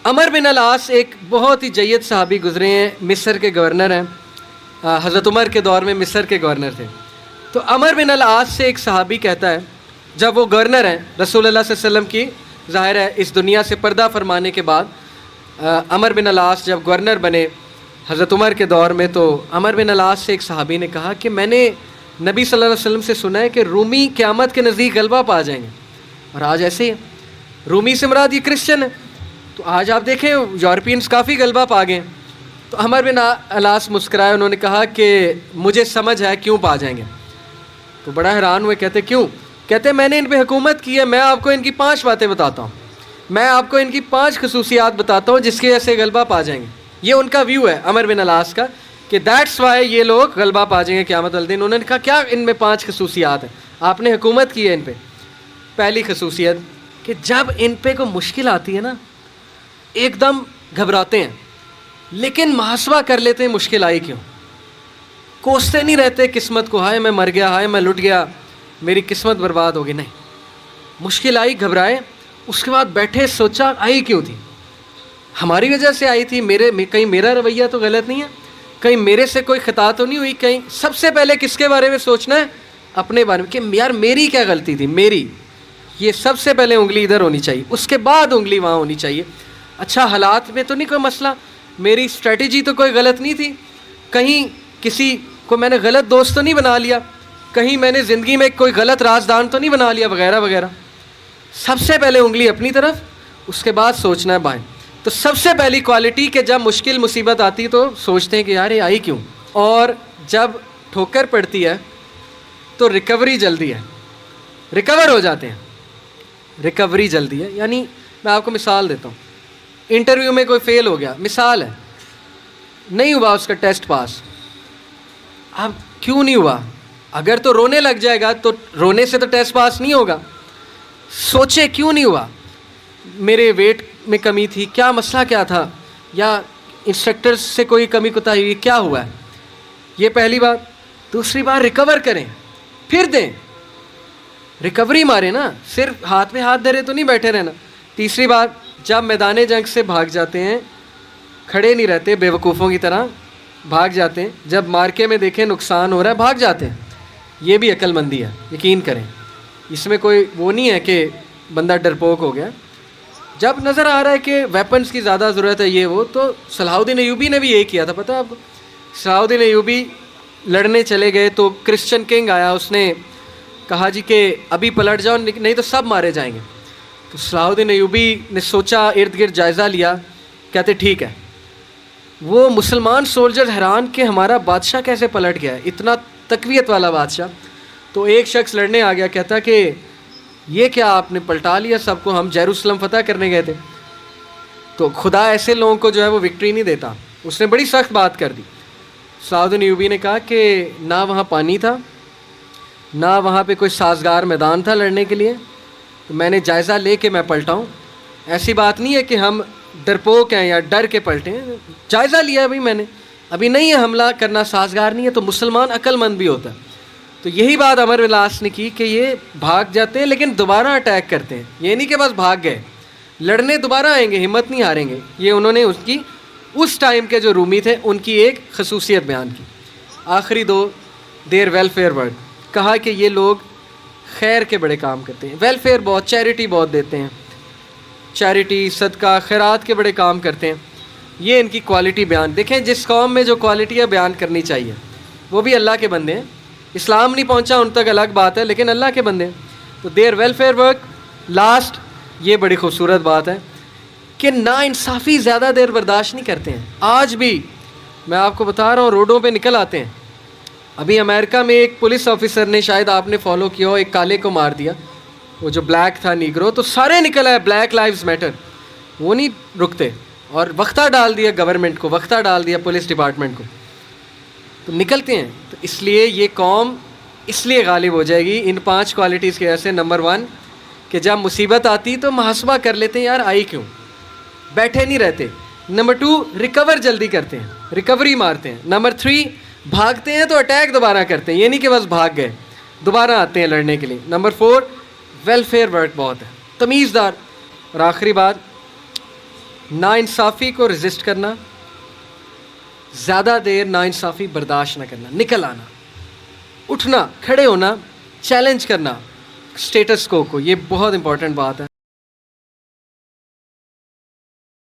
عمر بن العاص ایک بہت ہی جید صحابی گزرے ہیں، مصر کے گورنر ہیں، حضرت عمر کے دور میں مصر کے گورنر تھے. تو عمر بن العاص سے ایک صحابی کہتا ہے، جب وہ گورنر ہیں رسول اللہ صلی اللہ علیہ وسلم کی ظاہر ہے اس دنیا سے پردہ فرمانے کے بعد، عمر بن العاص جب گورنر بنے حضرت عمر کے دور میں، تو عمر بن العاص سے ایک صحابی نے کہا کہ میں نے نبی صلی اللہ علیہ وسلم سے سنا ہے کہ رومی قیامت کے نزدیک غلبہ پا جائیں گے، اور آج ایسے ہی ہے. رومی سے مراد یہ کرسچن ہے، تو آج آپ دیکھیں یورپینس کافی غلبہ پا گئے. تو عمر بن العاص مسکرائے، انہوں نے کہا کہ مجھے سمجھ ہے کیوں پا جائیں گے. تو بڑا حیران ہوئے، کہتے کیوں؟ کہتے میں نے ان پہ حکومت کی ہے، میں آپ کو ان کی 5 باتیں بتاتا ہوں، میں آپ کو ان کی 5 خصوصیات بتاتا ہوں جس کی وجہ سے غلبہ پا جائیں گے. یہ ان کا ویو ہے عمر بن العاص کا کہ دیٹس وائی یہ لوگ غلبہ پا جائیں گے قیامت والے دن. انہوں نے کہا کیا ان میں 5 خصوصیات ہیں، آپ نے حکومت کی ہے ان پہ. پہلی خصوصیت کہ جب ان پہ کوئی مشکل آتی ہے نا، ایک دم گھبراتے ہیں، لیکن محاسبہ کر لیتے ہیں مشکل آئی کیوں. کوستے نہیں رہتے قسمت کو، ہائے میں مر گیا، ہائے میں لٹ گیا، میری قسمت برباد ہوگی. نہیں، مشکل آئی گھبرائے، اس کے بعد بیٹھے سوچا آئی کیوں تھی، ہماری وجہ سے آئی تھی، کہیں میرا رویہ تو غلط نہیں ہے، کہیں میرے سے کوئی خطا تو نہیں ہوئی. کہیں سب سے پہلے کس کے بارے میں سوچنا ہے؟ اپنے بارے میں، کہ یار میری کیا غلطی تھی، میری. یہ سب سے پہلے انگلی ادھر ہونی چاہیے، اس کے بعد انگلی وہاں ہونی چاہیے. اچھا حالات میں تو نہیں کوئی مسئلہ، میری اسٹریٹجی تو کوئی غلط نہیں تھی، کہیں کسی کو میں نے غلط دوست تو نہیں بنا لیا، کہیں میں نے زندگی میں کوئی غلط رازدان تو نہیں بنا لیا، وغیرہ وغیرہ. سب سے پہلے انگلی اپنی طرف، اس کے بعد سوچنا ہے بائیں. تو سب سے پہلی کوالٹی کہ جب مشکل مصیبت آتی تو سوچتے ہیں کہ یار یہ آئی کیوں، اور جب ٹھوکر پڑتی ہے تو ریکوری جلدی ہے، ریکور ہو جاتے ہیں. ریکوری جلدی ہے، یعنی میں آپ کو مثال دیتا ہوں. انٹرویو میں کوئی فیل ہو گیا، مثال ہے، نہیں ہوا اس کا ٹیسٹ پاس. اب کیوں نہیں ہوا؟ اگر تو رونے لگ جائے گا تو رونے سے تو ٹیسٹ پاس نہیں ہوگا. سوچے کیوں نہیں ہوا، میرے ویٹ میں کمی تھی، کیا مسئلہ کیا تھا، یا انسٹرکٹر سے کوئی کمی کوتاہی ہوئی، کیا ہوا ہے. یہ پہلی بات. دوسری بات ریکور کریں، پھر دیں، ریکوری مارے نا، صرف ہاتھ میں ہاتھ دھرے تو نہیں بیٹھے رہنا. تیسری بات، جب میدان جنگ سے بھاگ جاتے ہیں کھڑے نہیں رہتے بے وقوفوں کی طرح، بھاگ جاتے ہیں. جب مارکے میں دیکھیں نقصان ہو رہا ہے بھاگ جاتے ہیں. یہ بھی عقل مندی ہے، یقین کریں، اس میں کوئی وہ نہیں ہے کہ بندہ ڈرپوک ہو گیا. جب نظر آ رہا ہے کہ ویپنز کی زیادہ ضرورت ہے یہ وہ، تو صلاح الدین ایوبی نے بھی یہی کیا تھا، پتہ ہے آپ کو. صلاح الدین ایوبی لڑنے چلے گئے تو کرسچن کنگ آیا، اس نے کہا جی کہ ابھی پلٹ جاؤ نہیں تو سب مارے جائیں گے. تو صلاح الدین ایوبی نے سوچا، ارد گرد جائزہ لیا، کہتے ٹھیک ہے. وہ مسلمان سولجر حیران کہ ہمارا بادشاہ کیسے پلٹ گیا ہے، اتنا تقویت والا بادشاہ. تو ایک شخص لڑنے آ گیا، کہتا کہ یہ کیا آپ نے پلٹا لیا سب کو، ہم یروشلم فتح کرنے گئے تھے. تو خدا ایسے لوگوں کو جو ہے وہ وکٹری نہیں دیتا. اس نے بڑی سخت بات کر دی. صلاح الدین ایوبی نے کہا کہ نہ وہاں پانی تھا، نہ وہاں پہ کوئی سازگار میدان تھا لڑنے کے لیے، تو میں نے جائزہ لے کے میں پلٹاؤں. ایسی بات نہیں ہے کہ ہم ڈرپوک ہیں یا ڈر کے پلٹیں، جائزہ لیا ہے بھائی میں نے، ابھی نہیں ہے حملہ کرنا سازگار نہیں ہے. تو مسلمان عقل مند بھی ہوتا ہے. تو یہی بات عمر بن العاص نے کی کہ یہ بھاگ جاتے ہیں لیکن دوبارہ اٹیک کرتے ہیں. یہ نہیں کہ بس بھاگ گئے، لڑنے دوبارہ آئیں گے، ہمت نہیں ہاریں گے. یہ انہوں نے اس ٹائم کے جو رومی تھے ان کی ایک خصوصیت بیان کی. آخری 2، دیر ویلفیئر ورک. کہا کہ یہ لوگ خیر کے بڑے کام کرتے ہیں، ویلفیئر بہت، چیریٹی بہت دیتے ہیں، چیریٹی صدقہ خیرات کے بڑے کام کرتے ہیں. یہ ان کی کوالٹی بیان. دیکھیں جس قوم میں جو کوالٹی ہے بیان کرنی چاہیے، وہ بھی اللہ کے بندے ہیں. اسلام نہیں پہنچا ان تک الگ بات ہے، لیکن اللہ کے بندے ہیں. تو دیر ویلفیئر ورک. لاسٹ، یہ بڑی خوبصورت بات ہے کہ نا انصافی زیادہ دیر برداشت نہیں کرتے ہیں. آج بھی میں آپ کو بتا رہا ہوں، روڈوں پہ نکل آتے ہیں. ابھی امریکہ میں ایک پولیس آفیسر نے، شاید آپ نے فالو کیا ہو، ایک کالے کو مار دیا، وہ جو بلیک تھا نیگرو، تو سارے نکل آئے بلیک لائیوز میٹر. وہ نہیں رکتے، اور وقتہ ڈال دیا گورنمنٹ کو، وقتہ ڈال دیا پولیس ڈپارٹمنٹ کو، تو نکلتے ہیں. تو اس لیے یہ قوم اس لیے غالب ہو جائے گی ان 5 کوالٹیز کی وجہ سے. نمبر 1 کہ جب مصیبت آتی تو محاسبہ کر لیتے ہیں یار آئی کیوں، بیٹھے نہیں رہتے. نمبر 2 ریکور جلدی کرتے ہیں، ریکوری مارتے ہیں. نمبر 3 بھاگتے ہیں تو اٹیک دوبارہ کرتے ہیں، یہ نہیں کہ بس بھاگ گئے، دوبارہ آتے ہیں لڑنے کے لیے. نمبر 4 ویلفیئر ورک بہت ہے، تمیز دار. اور آخری بات ناانصافی کو رزسٹ کرنا، زیادہ دیر ناانصافی برداشت نہ کرنا، نکل آنا، اٹھنا، کھڑے ہونا، چیلنج کرنا اسٹیٹس کو، یہ بہت امپورٹنٹ بات ہے.